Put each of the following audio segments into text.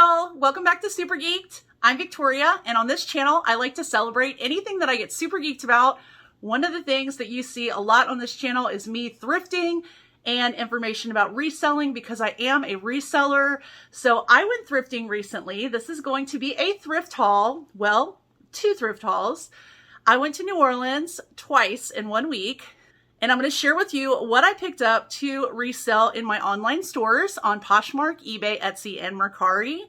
y'all, welcome back to Super Geeked. I'm Victoria, and on this channel I like to celebrate anything that I get super geeked about. One of the things that you see a lot on this channel is me thrifting and information about reselling because I am a reseller. So I went thrifting recently. This is going to be a thrift haul. Well, two thrift hauls. I went to New Orleans twice in 1 week. And I'm going to share with you what I picked up to resell in my online stores on Poshmark, eBay, Etsy, and Mercari.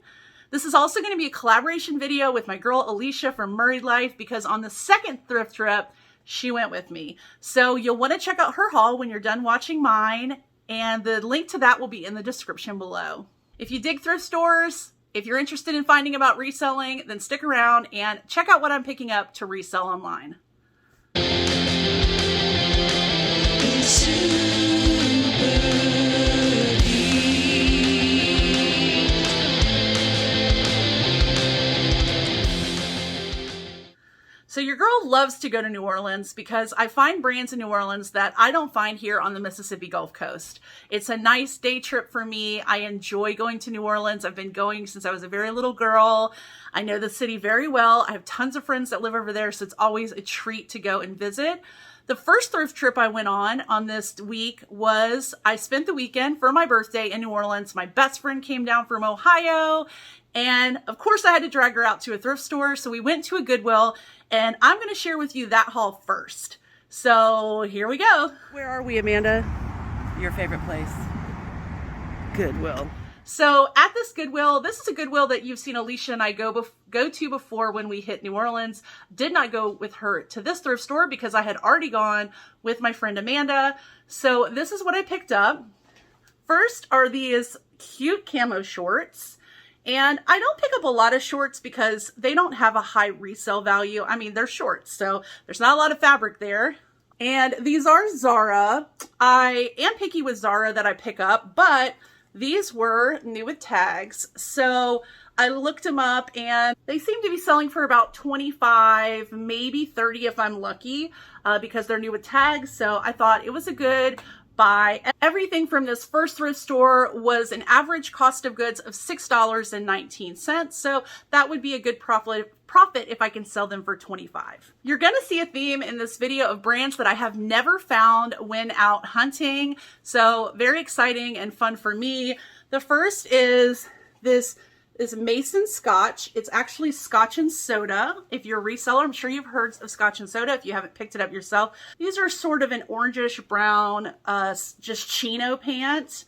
This is also going to be a collaboration video with my girl Alicia from Murray Life because on the second thrift trip, she went with me. So you'll want to check out her haul when you're done watching mine, and the link to that will be in the description below. If you dig thrift stores, if you're interested in finding about reselling, then stick around and check out what I'm picking up to resell online. So your girl loves to go to New Orleans because I find brands in New Orleans that I don't find here on the Mississippi Gulf Coast. It's a nice day trip for me. I enjoy going to New Orleans. I've been going since I was a very little girl. I know the city very well. I have tons of friends that live over there, so it's always a treat to go and visit. The first thrift trip I went on this week was I spent the weekend for my birthday in New Orleans. My best friend came down from Ohio, and of course I had to drag her out to a thrift store. So we went to a Goodwill, and I'm going to share with you that haul first. So here we go. Where are we, Amanda? Your favorite place? Goodwill. So at this Goodwill, this is a Goodwill that you've seen Alicia and I go to before when we hit New Orleans. Did not go with her to this thrift store because I had already gone with my friend Amanda. So this is what I picked up. First are these cute camo shorts. And I don't pick up a lot of shorts because they don't have a high resale value. I mean, they're shorts, so there's not a lot of fabric there. And these are Zara. I am picky with Zara that I pick up, but these were new with tags. So I looked them up and they seem to be selling for about $25, maybe $30 if I'm lucky, because they're new with tags. So I thought it was a good buy. Everything from this first thrift store was an average cost of goods of $6.19. So that would be a good profit if I can sell them for $25. You're going to see a theme in this video of brands that I have never found when out hunting. So very exciting and fun for me. The first is this Mason Scotch. It's actually Scotch and soda. If you're a reseller, I'm sure you've heard of Scotch and soda if you haven't picked it up yourself. These are sort of an orangish brown, just chino pants.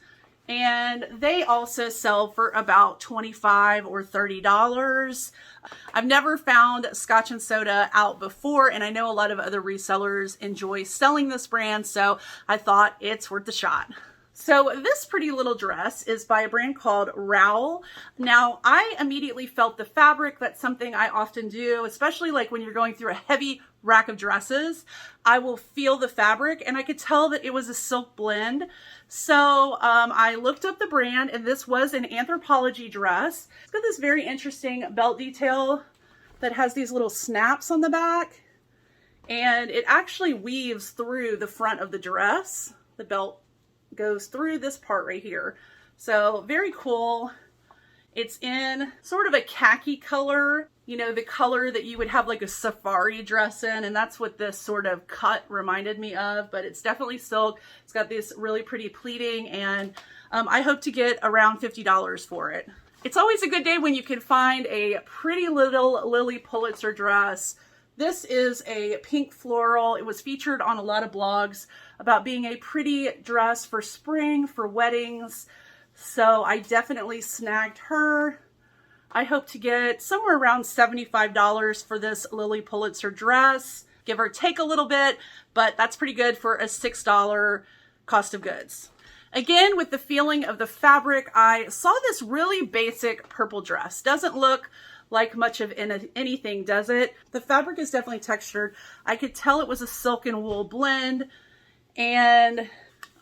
And they also sell for about $25 or $30. I've never found Scotch and soda out before, and I know a lot of other resellers enjoy selling this brand, so I thought it's worth a shot. So this pretty little dress is by a brand called Resell. Now, I immediately felt the fabric. That's something I often do, especially like when you're going through a heavy rack of dresses. I will feel the fabric, and I could tell that it was a silk blend. So I looked up the brand, and this was an Anthropologie dress. It's got this very interesting belt detail that has these little snaps on the back, and it actually weaves through the front of the dress. The belt goes through this part right here. So very cool. It's in sort of a khaki color, you know, the color that you would have like a safari dress in, and that's what this sort of cut reminded me of, but it's definitely silk. It's got this really pretty pleating, and I hope to get around $50 for it. It's always a good day when you can find a pretty little Lily Pulitzer dress. This is a pink floral. It was featured on a lot of blogs about being a pretty dress for spring, for weddings. So I definitely snagged her. I hope to get somewhere around $75 for this Lily Pulitzer dress. Give or take a little bit, but that's pretty good for a $6 cost of goods. Again, with the feeling of the fabric, I saw this really basic purple dress. Doesn't look like much of anything, does it? The fabric is definitely textured. I could tell it was a silk and wool blend, and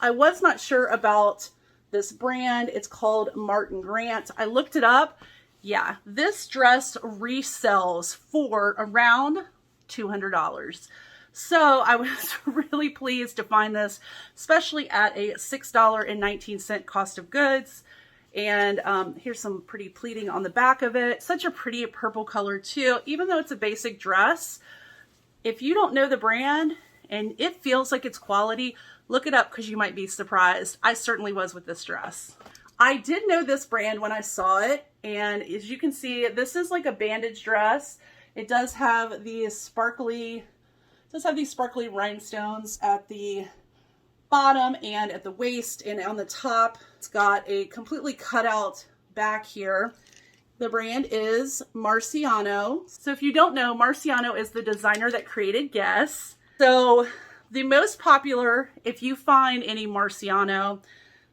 I was not sure about this brand. It's called Martin Grant. I looked it up. Yeah, this dress resells for around $200. So I was really pleased to find this, especially at a $6.19 cost of goods. And here's some pretty pleating on the back of it. Such a pretty purple color too, even though it's a basic dress. If you don't know the brand and it feels like it's quality, look it up because you might be surprised. I certainly was with this dress. I did know this brand when I saw it, and as you can see, this is like a bandage dress. It does have these sparkly rhinestones at the bottom and at the waist, and on the top it's got a completely cut out back here. The brand is Marciano. So if you don't know, Marciano is the designer that created Guess. So the most popular, if you find any Marciano,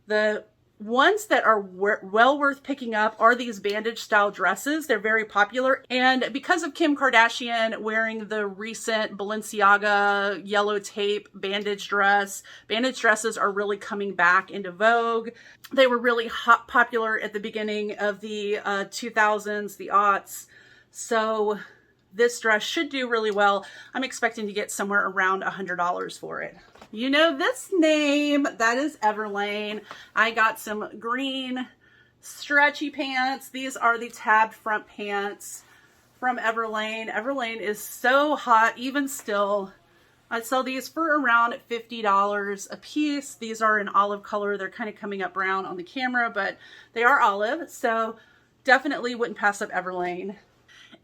the ones that are well worth picking up are these bandage style dresses. They're very popular. And because of Kim Kardashian wearing the recent Balenciaga yellow tape bandage dress, bandage dresses are really coming back into vogue. They were really popular at the beginning of the 2000s, the aughts. So this dress should do really well. I'm expecting to get somewhere around $100 for it. You know this name, that is Everlane. I got some green stretchy pants. These are the tabbed front pants from Everlane. Everlane is so hot, even still. I sell these for around $50 a piece. These are in olive color. They're kind of coming up brown on the camera, but they are olive, so definitely wouldn't pass up Everlane.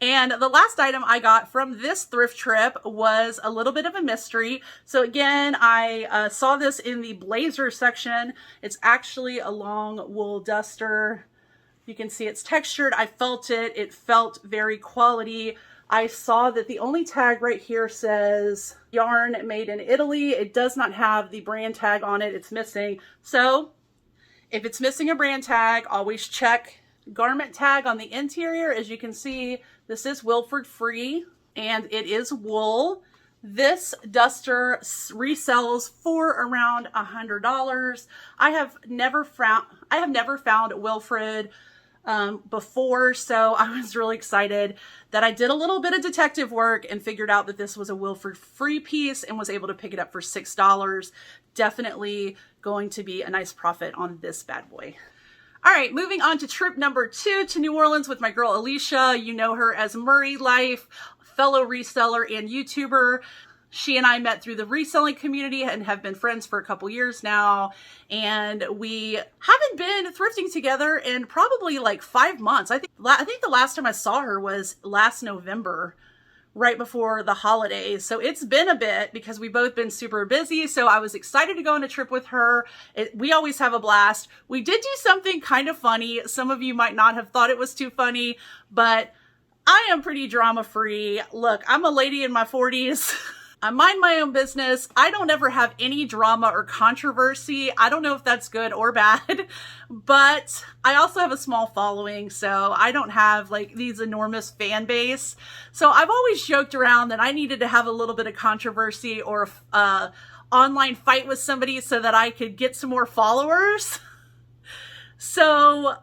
And the last item I got from this thrift trip was a little bit of a mystery. So again, I saw this in the blazer section. It's actually a long wool duster. You can see it's textured. I felt it. It felt very quality. I saw that the only tag right here says yarn made in Italy. It does not have the brand tag on it. It's missing. So if it's missing a brand tag, always check garment tag on the interior. As you can see, this is Wilford free and it is wool. This duster resells for around $100. I have never found Wilfred before, so I was really excited that I did a little bit of detective work and figured out that this was a Wilford free piece and was able to pick it up for $6. Definitely going to be a nice profit on this bad boy. All right, moving on to trip number 2 to New Orleans with my girl Alicia. You know her as Murray Life, fellow reseller and YouTuber. She and I met through the reselling community and have been friends for a couple years now. And we haven't been thrifting together in probably like 5 months. I think the last time I saw her was last November, right before the holidays. So it's been a bit because we've both been super busy. So I was excited to go on a trip with her. We always have a blast. We did do something kind of funny. Some of you might not have thought it was too funny, but I am pretty drama free. Look, I'm a lady in my 40s. I mind my own business. I don't ever have any drama or controversy. I don't know if that's good or bad, but I also have a small following, so I don't have like these enormous fan base. So I've always joked around that I needed to have a little bit of controversy or online fight with somebody so that I could get some more followers. So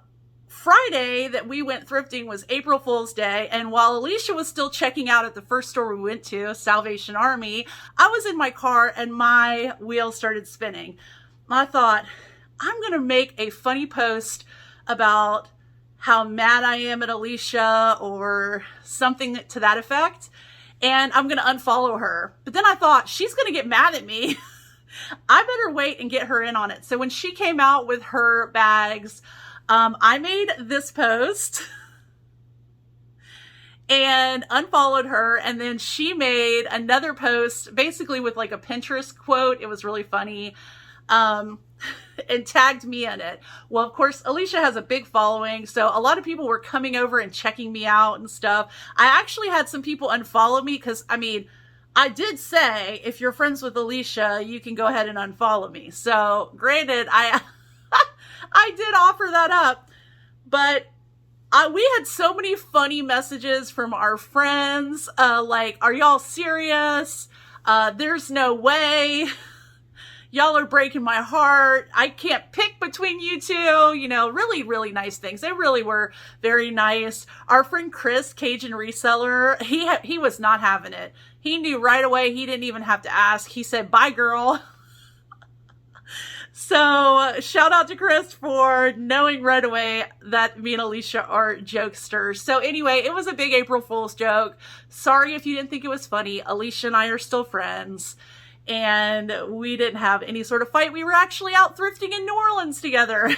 Friday that we went thrifting was April Fool's Day, and while Alicia was still checking out at the first store we went to, Salvation Army, I was in my car and my wheels started spinning. I thought, I'm gonna make a funny post about how mad I am at Alicia or something to that effect, and I'm gonna unfollow her. But then I thought, she's gonna get mad at me. I better wait and get her in on it. So when she came out with her bags, I made this post and unfollowed her, and then she made another post basically with like a Pinterest quote. It was really funny, and tagged me in it. Well, of course, Alicia has a big following, so a lot of people were coming over and checking me out and stuff. I actually had some people unfollow me because, I mean, I did say, if you're friends with Alicia, you can go ahead and unfollow me. So granted, I did offer that up, but we had so many funny messages from our friends, like, are y'all serious? There's no way. Y'all are breaking my heart. I can't pick between you two. You know, really, really nice things. They really were very nice. Our friend Chris, Cajun Reseller, he was not having it. He knew right away. He didn't even have to ask. He said, bye, girl. So shout out to Chris for knowing right away that me and Alicia are jokesters. So anyway, it was a big April Fool's joke. Sorry if you didn't think it was funny. Alicia and I are still friends, and we didn't have any sort of fight. We were actually out thrifting in New Orleans together.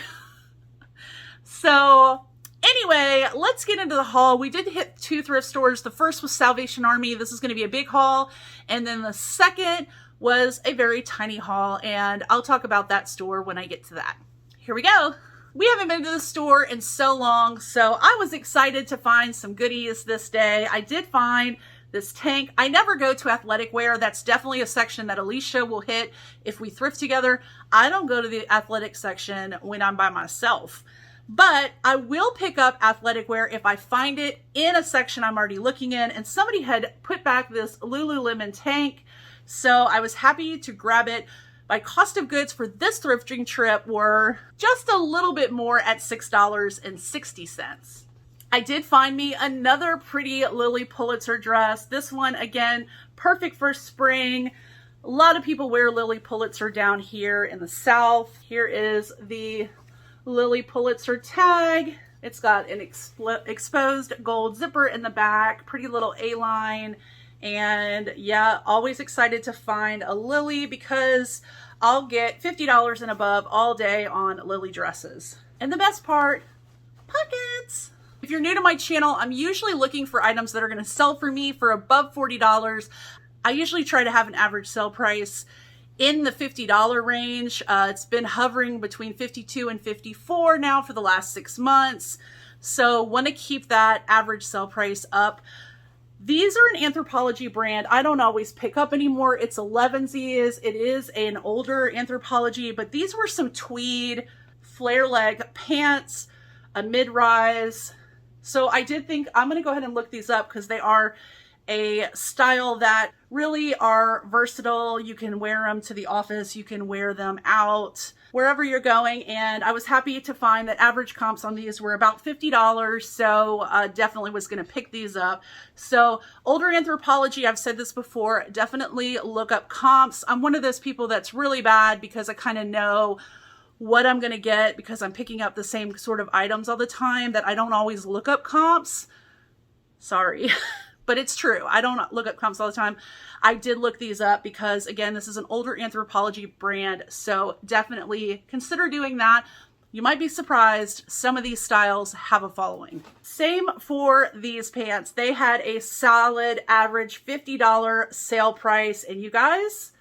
So anyway, let's get into the haul. We did hit 2 thrift stores. The first was Salvation Army. This is going to be a big haul. And then the second was a very tiny haul, and I'll talk about that store when I get to that. Here we go. We haven't been to the store in so long, so I was excited to find some goodies this day. I did find this tank. I never go to athletic wear. That's definitely a section that Alicia will hit if we thrift together. I don't go to the athletic section when I'm by myself. But I will pick up athletic wear if I find it in a section I'm already looking in. And somebody had put back this Lululemon tank, so I was happy to grab it. My cost of goods for this thrifting trip were just a little bit more at $6.60. I did find me another pretty Lily Pulitzer dress. This one, again, perfect for spring. A lot of people wear Lily Pulitzer down here in the South. Here is the Lily Pulitzer tag. It's got an exposed gold zipper in the back, pretty little A-line. And yeah, always excited to find a Lily because I'll get $50 and above all day on Lily dresses. And the best part, pockets. If you're new to my channel, I'm usually looking for items that are going to sell for me for above $40. I usually try to have an average sale price in the $50 range. It's been hovering between $52 and $54 now for the last 6 months. So want to keep that average sale price up. These are an Anthropologie brand I don't always pick up anymore. It's 11sies. It is an older Anthropologie, but these were some tweed flare leg pants, a mid-rise. So I did think I'm going to go ahead and look these up because they are a style that really are versatile. You can wear them to the office. You can wear them out wherever you're going. And I was happy to find that average comps on these were about $50. So definitely was going to pick these up. So older Anthropologie, I've said this before, definitely look up comps. I'm one of those people that's really bad because I kind of know what I'm going to get because I'm picking up the same sort of items all the time that I don't always look up comps. Sorry. But it's true. I don't look up comps all the time. I did look these up because, again, this is an older Anthropologie brand, so definitely consider doing that. You might be surprised. Some of these styles have a following. Same for these pants. They had a solid average $50 sale price, and you guys,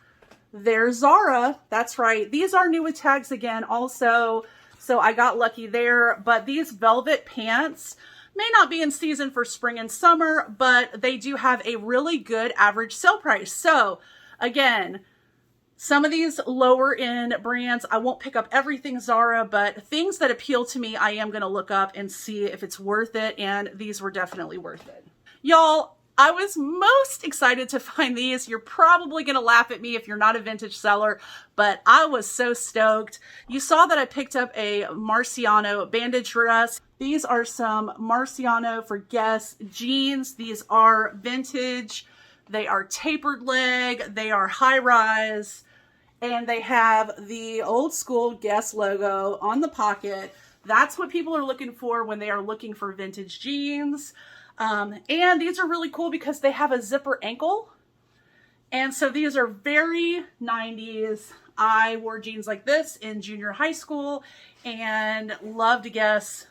they're Zara. That's right. These are new with tags again also, so I got lucky there. But these velvet pants may not be in season for spring and summer, but they do have a really good average sale price. So again, some of these lower end brands, I won't pick up everything Zara, but things that appeal to me, I am going to look up and see if it's worth it. And these were definitely worth it. Y'all, I was most excited to find these. You're probably going to laugh at me if you're not a vintage seller, but I was so stoked. You saw that I picked up a Marciano bandage dress. These are some Marciano for Guess jeans. These are vintage. They are tapered leg. They are high rise. And they have the old school Guess logo on the pocket. That's what people are looking for when they are looking for vintage jeans. And these are really cool because they have a zipper ankle. And so these are very 90s. I wore jeans like this in junior high school and loved Guess.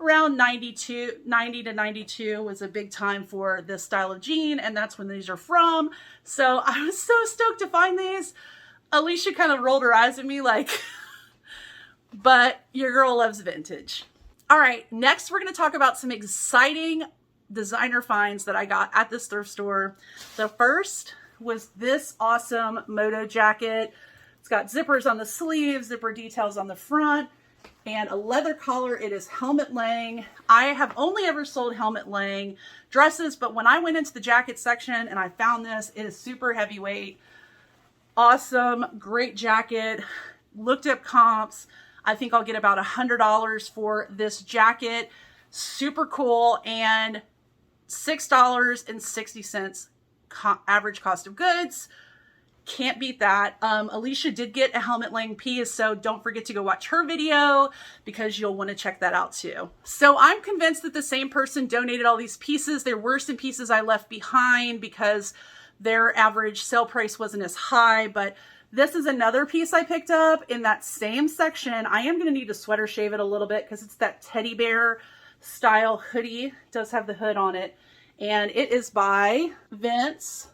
Around 90 to 92 was a big time for this style of jean, and that's when these are from. So I was so stoked to find these. Alicia kind of rolled her eyes at me like, but your girl loves vintage. All right, next we're going to talk about some exciting designer finds that I got at this thrift store. The first was this awesome moto jacket. It's got zippers on the sleeves, zipper details on the front, and a leather collar. It is helmet laying. I have only ever sold helmet laying dresses, but when I went into the jacket section and I found this, it is super heavyweight. Awesome, great jacket. Looked up comps. I think I'll get about $100 for this jacket. Super cool, and $6.60 average cost of goods. Can't beat that. Alicia did get a helmet laying piece, so don't forget to go watch her video because you'll want to check that out too. So I'm convinced that the same person donated all these pieces. There were some pieces I left behind because their average sale price wasn't as high, but this is another piece I picked up in that same section. I am going to need to sweater shave it a little bit because it's that teddy bear style hoodie. It does have the hood on it, and it is by Vince.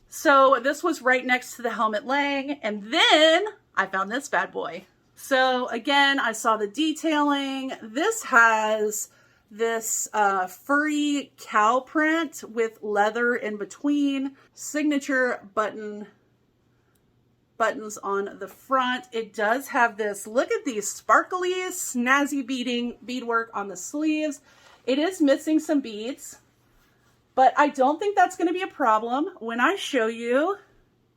So this was right next to the helmet laying, and then I found this bad boy. So again, I saw the detailing. This has this furry cow print with leather in between, signature buttons on the front. It does have this, look at these sparkly, snazzy beadwork on the sleeves. It is missing some beads, but I don't think that's going to be a problem when I show you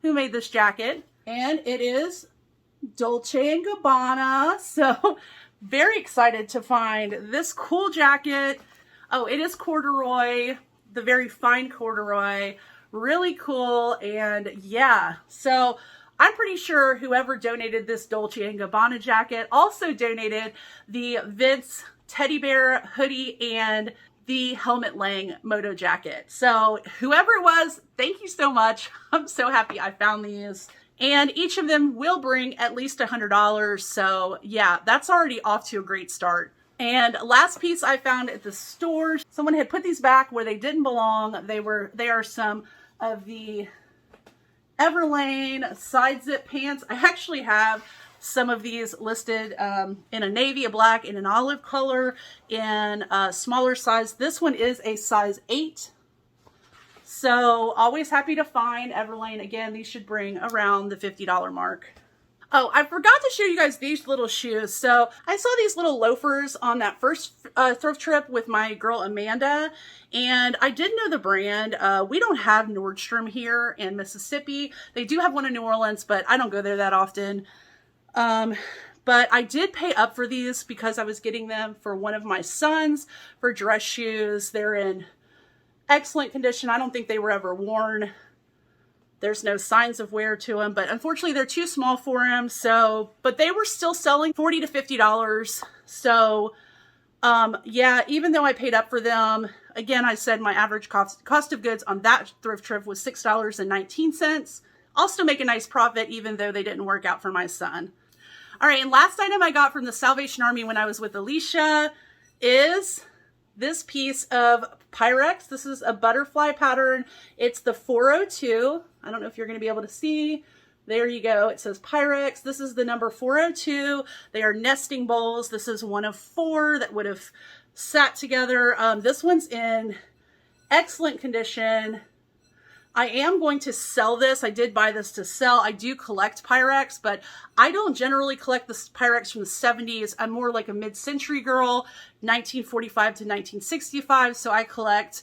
who made this jacket. And it is Dolce & Gabbana. So very excited to find this cool jacket. Oh, it is corduroy, the very fine corduroy. Really cool. And yeah, so I'm pretty sure whoever donated this Dolce & Gabbana jacket also donated the Vince teddy bear hoodie and the helmet laying moto jacket. So whoever it was, thank you so much. I'm so happy I found these. And each of them will bring at least $100. So yeah, that's already off to a great start. And last piece I found at the store, someone had put these back where they didn't belong. They are some of the Everlane side zip pants. I actually have some of these listed in a navy, a black, and an olive color in a smaller size. This one is a size 8. So always happy to find Everlane. Again, these should bring around the $50 mark. Oh, I forgot to show you guys these little shoes. So I saw these little loafers on that first thrift trip with my girl Amanda, and I did know the brand. We don't have Nordstrom here in Mississippi. They do have one in New Orleans, but I don't go there that often. But I did pay up for these because I was getting them for one of my sons for dress shoes. They're in excellent condition. I don't think they were ever worn. There's no signs of wear to them, but unfortunately they're too small for him. So, but they were still selling $40 to $50. So, yeah, even though I paid up for them, again, I said my average cost of goods on that thrift trip was $6.19. I'll still make a nice profit even though they didn't work out for my son. All right, and last item I got from the Salvation Army when I was with Alicia is this piece of Pyrex. This is a butterfly pattern. It's the 402. I don't know if you're going to be able to see. There you go. It says Pyrex. This is the number 402. They are nesting bowls. This is one of 4 that would have sat together. This one's in excellent condition. I am going to sell this. I did buy this to sell. I do collect Pyrex, but I don't generally collect the Pyrex from the 70s. I'm more like a mid-century girl, 1945 to 1965. So I collect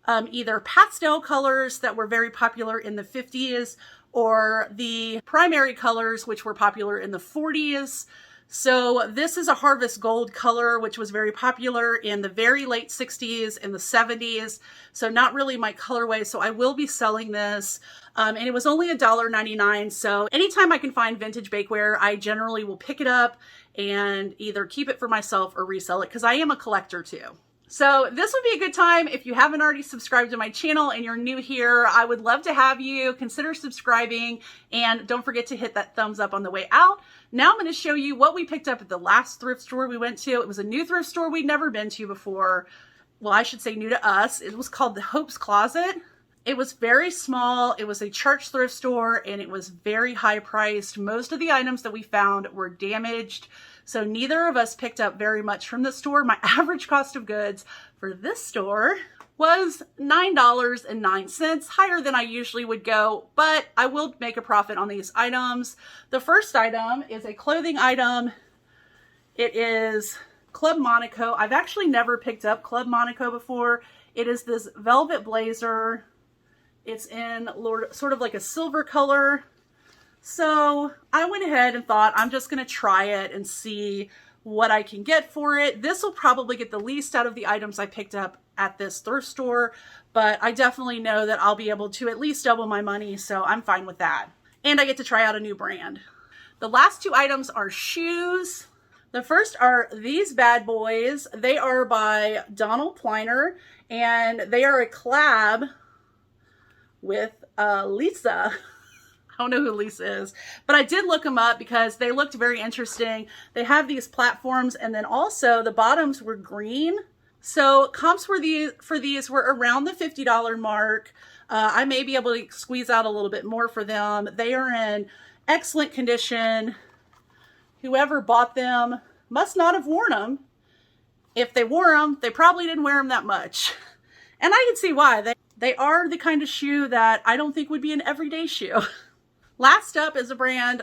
either pastel colors that were very popular in the 50s or the primary colors, which were popular in the 40s. So this is a harvest gold color, which was very popular in the very late 60s and the 70s. So not really my colorway. So I will be selling this. And it was only $1.99. So anytime I can find vintage bakeware, I generally will pick it up and either keep it for myself or resell it because I am a collector too. So this would be a good time if you haven't already subscribed to my channel and you're new here. I would love to have you consider subscribing, and don't forget to hit that thumbs up on the way out. Now I'm going to show you what we picked up at the last thrift store we went to. It was a new thrift store we'd never been to before. Well, I should say new to us. It was called the Hope's Closet. It was very small. It was a church thrift store and it was very high priced. Most of the items that we found were damaged. So neither of us picked up very much from the store. My average cost of goods for this store was $9.09, higher than I usually would go, but I will make a profit on these items. The first item is a clothing item. It is Club Monaco. I've actually never picked up Club Monaco before. It is this velvet blazer. It's in sort of like a silver color. So I went ahead and thought I'm just going to try it and see what I can get for it. This will probably get the least out of the items I picked up at this thrift store, but I definitely know that I'll be able to at least double my money, so I'm fine with that. And I get to try out a new brand. The last two items are shoes. The first are these bad boys. They are by Donald Pliner, and they are a collab with Lisa. I don't know who Lisa is, but I did look them up because they looked very interesting. They have these platforms, and then also the bottoms were green. So comps for these were around the $50 mark. I may be able to squeeze out a little bit more for them. They are in excellent condition. Whoever bought them must not have worn them. If they wore them, they probably didn't wear them that much. And I can see why. They are the kind of shoe that I don't think would be an everyday shoe. Last up is a brand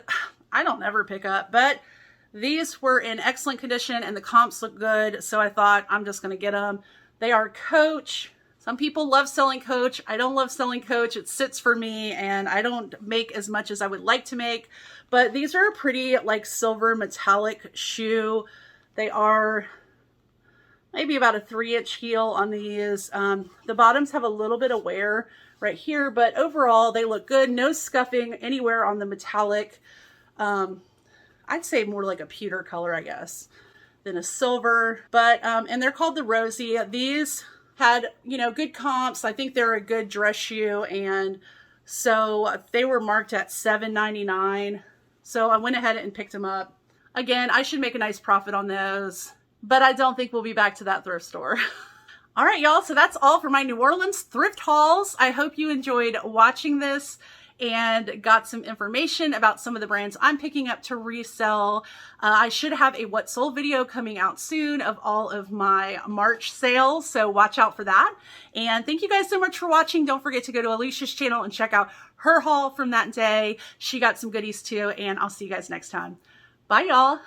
I don't ever pick up, but these were in excellent condition and the comps look good, so I thought I'm just going to get them. They are Coach. Some people love selling Coach. I don't love selling Coach. It sits for me, and I don't make as much as I would like to make, but these are a pretty like silver metallic shoe. They are maybe about a 3-inch heel on these. The bottoms have a little bit of wear right here, but overall they look good. No scuffing anywhere on the metallic. I'd say more like a pewter color, I guess, than a silver, but and they're called the Rosie. These had, you know, good comps. I think they're a good dress shoe, and so they were marked at $7.99. So I went ahead and picked them up. Again, I should make a nice profit on those, but I don't think we'll be back to that thrift store. All right, y'all, so that's all for my New Orleans thrift hauls. I hope you enjoyed watching this and got some information about some of the brands I'm picking up to resell. I should have a what sold video coming out soon of all of my March sales, so watch out for that. And thank you guys so much for watching. Don't forget to go to Alicia's channel and check out her haul from that day. She got some goodies too, and I'll see you guys next time. Bye, y'all.